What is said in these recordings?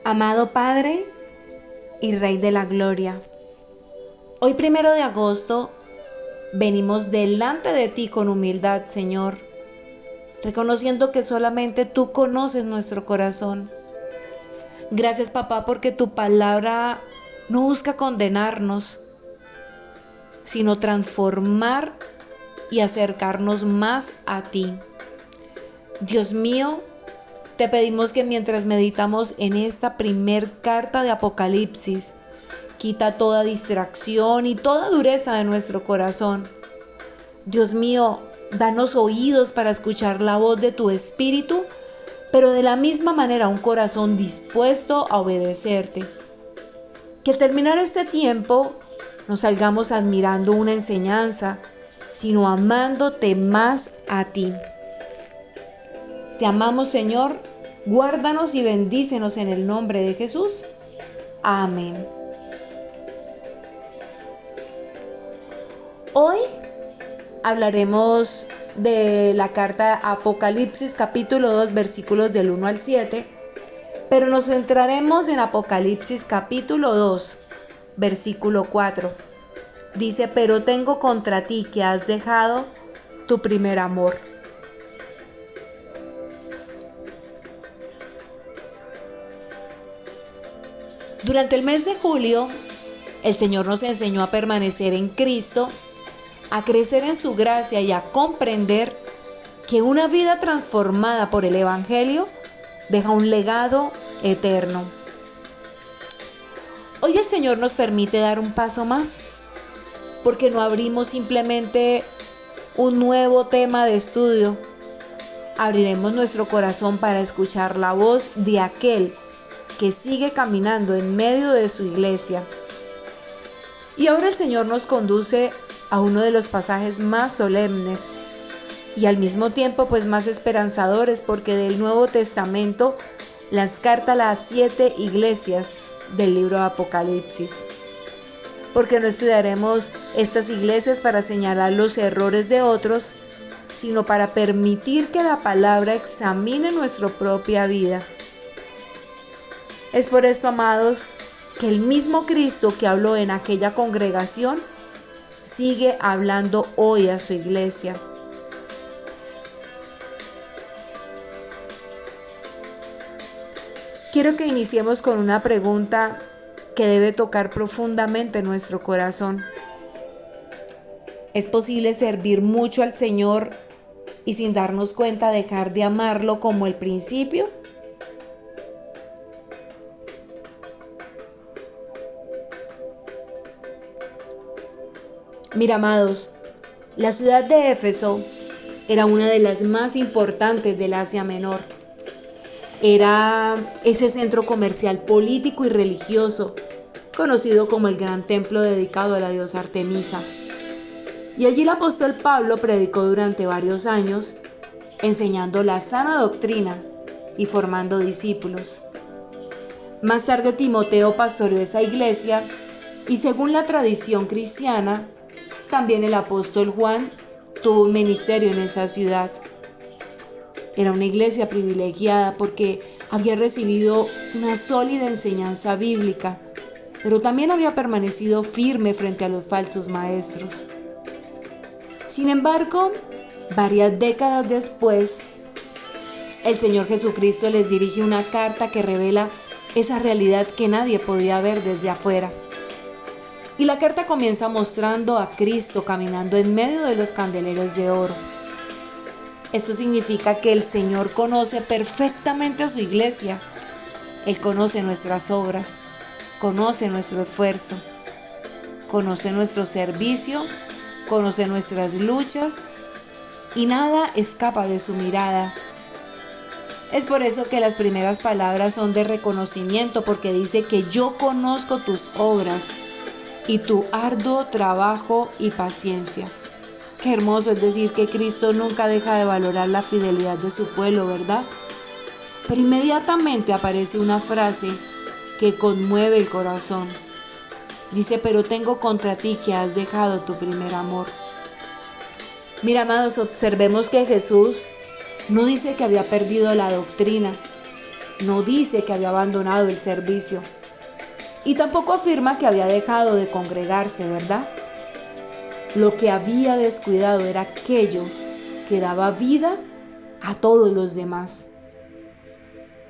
Amado Padre y Rey de la Gloria, hoy 1 de agosto venimos delante de ti con humildad, Señor, reconociendo que solamente tú conoces nuestro corazón. Gracias, Papá, porque tu palabra no busca condenarnos, sino transformar y acercarnos más a ti. Dios mío, te pedimos que mientras meditamos en esta primer carta de Apocalipsis, quita toda distracción y toda dureza de nuestro corazón. Dios mío, danos oídos para escuchar la voz de tu Espíritu, pero de la misma manera un corazón dispuesto a obedecerte. Que al terminar este tiempo no salgamos admirando una enseñanza, sino amándote más a ti. Te amamos, Señor, guárdanos y bendícenos en el nombre de Jesús. Amén. Hoy hablaremos de la carta Apocalipsis capítulo 2 versículos del 1 al 7, pero nos centraremos en Apocalipsis capítulo 2 versículo 4. Dice: pero tengo contra ti que has dejado tu primer amor. Durante el mes de julio, el Señor nos enseñó a permanecer en Cristo, a crecer en su gracia y a comprender que una vida transformada por el Evangelio deja un legado eterno. Hoy el Señor nos permite dar un paso más, porque no abrimos simplemente un nuevo tema de estudio. Abriremos nuestro corazón para escuchar la voz de aquel que sigue caminando en medio de su iglesia. Y ahora el Señor nos conduce a uno de los pasajes más solemnes y al mismo tiempo pues más esperanzadores, porque del Nuevo Testamento las cartas a las 7 iglesias del libro de Apocalipsis. Porque no estudiaremos estas iglesias para señalar los errores de otros, sino para permitir que la palabra examine nuestra propia vida. Es por esto, amados, que el mismo Cristo que habló en aquella congregación sigue hablando hoy a su iglesia. Quiero que iniciemos con una pregunta que debe tocar profundamente nuestro corazón. ¿Es posible servir mucho al Señor y sin darnos cuenta dejar de amarlo como el principio? Mira, amados, la ciudad de Éfeso era una de las más importantes del Asia Menor. Era ese centro comercial, político y religioso, conocido como el gran templo dedicado a la diosa Artemisa. Y allí el apóstol Pablo predicó durante varios años, enseñando la sana doctrina y formando discípulos. Más tarde Timoteo pastoreó esa iglesia y, según la tradición cristiana, también el apóstol Juan tuvo un ministerio en esa ciudad. Era una iglesia privilegiada porque había recibido una sólida enseñanza bíblica, pero también había permanecido firme frente a los falsos maestros. Sin embargo, varias décadas después, el Señor Jesucristo les dirige una carta que revela esa realidad que nadie podía ver desde afuera. Y la carta comienza mostrando a Cristo caminando en medio de los candeleros de oro. Esto significa que el Señor conoce perfectamente a su iglesia. Él conoce nuestras obras, conoce nuestro esfuerzo, conoce nuestro servicio, conoce nuestras luchas y nada escapa de su mirada. Es por eso que las primeras palabras son de reconocimiento, porque dice que yo conozco tus obras y tu arduo trabajo y paciencia. Qué hermoso es decir que Cristo nunca deja de valorar la fidelidad de su pueblo, ¿verdad? Pero inmediatamente aparece una frase que conmueve el corazón. Dice: pero tengo contra ti que has dejado tu primer amor. Mira, amados, observemos que Jesús no dice que había perdido la doctrina, no dice que había abandonado el servicio y tampoco afirma que había dejado de congregarse, ¿verdad? Lo que había descuidado era aquello que daba vida a todos los demás.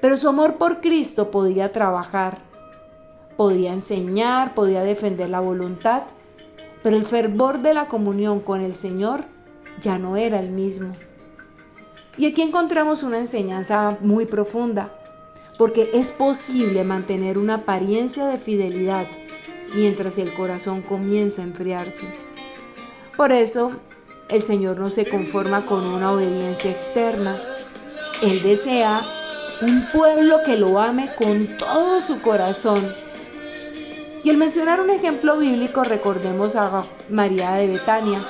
Pero su amor por Cristo podía trabajar, podía enseñar, podía defender la voluntad, pero el fervor de la comunión con el Señor ya no era el mismo. Y aquí encontramos una enseñanza muy profunda, porque es posible mantener una apariencia de fidelidad mientras el corazón comienza a enfriarse. Por eso, el Señor no se conforma con una obediencia externa. Él desea un pueblo que lo ame con todo su corazón. Y al mencionar un ejemplo bíblico, recordemos a María de Betania,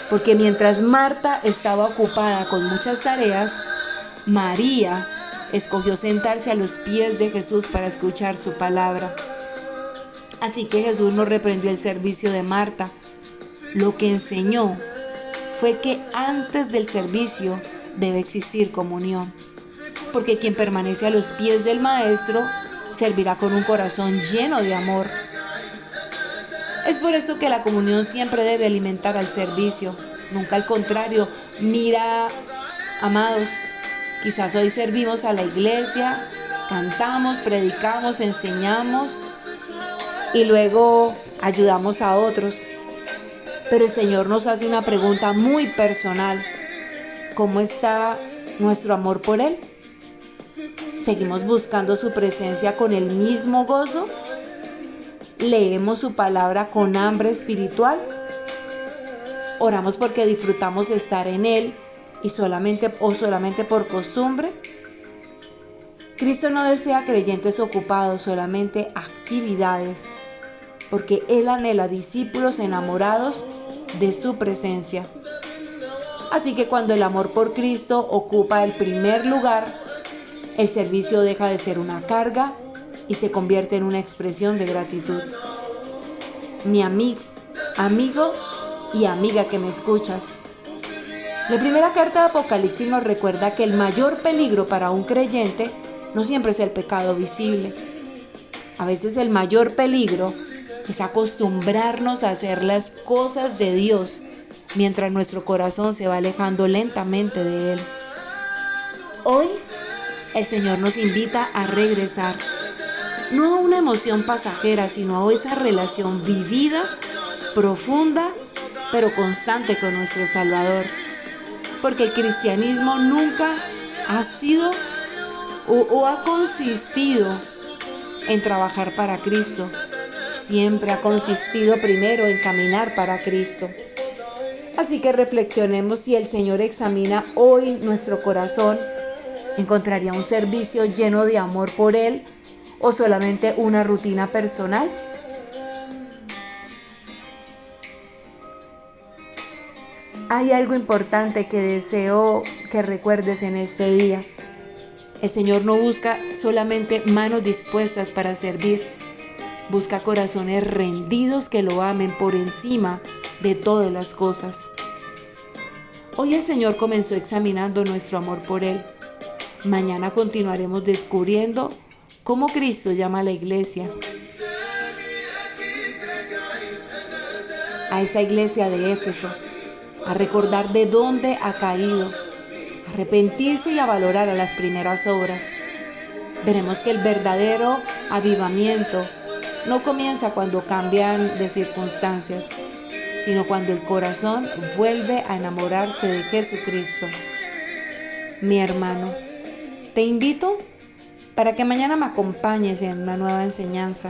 porque mientras Marta estaba ocupada con muchas tareas, María escogió sentarse a los pies de Jesús para escuchar su palabra. Así que Jesús no reprendió el servicio de Marta. Lo que enseñó fue que antes del servicio debe existir comunión, porque quien permanece a los pies del Maestro servirá con un corazón lleno de amor. Es por eso que la comunión siempre debe alimentar al servicio, nunca al contrario. Mira, amados, quizás hoy servimos a la iglesia, cantamos, predicamos, enseñamos y luego ayudamos a otros. Pero el Señor nos hace una pregunta muy personal. ¿Cómo está nuestro amor por Él? ¿Seguimos buscando su presencia con el mismo gozo? ¿Leemos su palabra con hambre espiritual? ¿Oramos porque disfrutamos estar en Él y solamente por costumbre? Cristo no desea creyentes ocupados, solamente actividades, porque Él anhela discípulos enamorados de su presencia. Así que cuando el amor por Cristo ocupa el primer lugar, el servicio deja de ser una carga y se convierte en una expresión de gratitud. Mi amigo y amiga que me escuchas, la primera carta de Apocalipsis nos recuerda que el mayor peligro para un creyente no siempre es el pecado visible. A veces el mayor peligro es acostumbrarnos a hacer las cosas de Dios mientras nuestro corazón se va alejando lentamente de Él. Hoy el Señor nos invita a regresar, no a una emoción pasajera, sino a esa relación vivida, profunda, pero constante con nuestro Salvador. Porque el cristianismo nunca ha sido o ha consistido en trabajar para Cristo. Siempre ha consistido primero en caminar para Cristo. Así que reflexionemos: si el Señor examina hoy nuestro corazón, ¿encontraría un servicio lleno de amor por Él o solamente una rutina personal? Hay algo importante que deseo que recuerdes en este día. El Señor no busca solamente manos dispuestas para servir. Busca corazones rendidos que lo amen por encima de todas las cosas. Hoy el Señor comenzó examinando nuestro amor por Él. Mañana continuaremos descubriendo cómo Cristo llama a la iglesia, a esa iglesia de Éfeso, a recordar de dónde ha caído, a arrepentirse y a valorar a las primeras obras. Veremos que el verdadero avivamiento no comienza cuando cambian de circunstancias, sino cuando el corazón vuelve a enamorarse de Jesucristo. Mi hermano, te invito para que mañana me acompañes en una nueva enseñanza,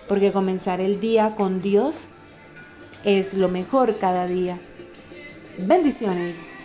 porque comenzar el día con Dios es lo mejor cada día. Bendiciones.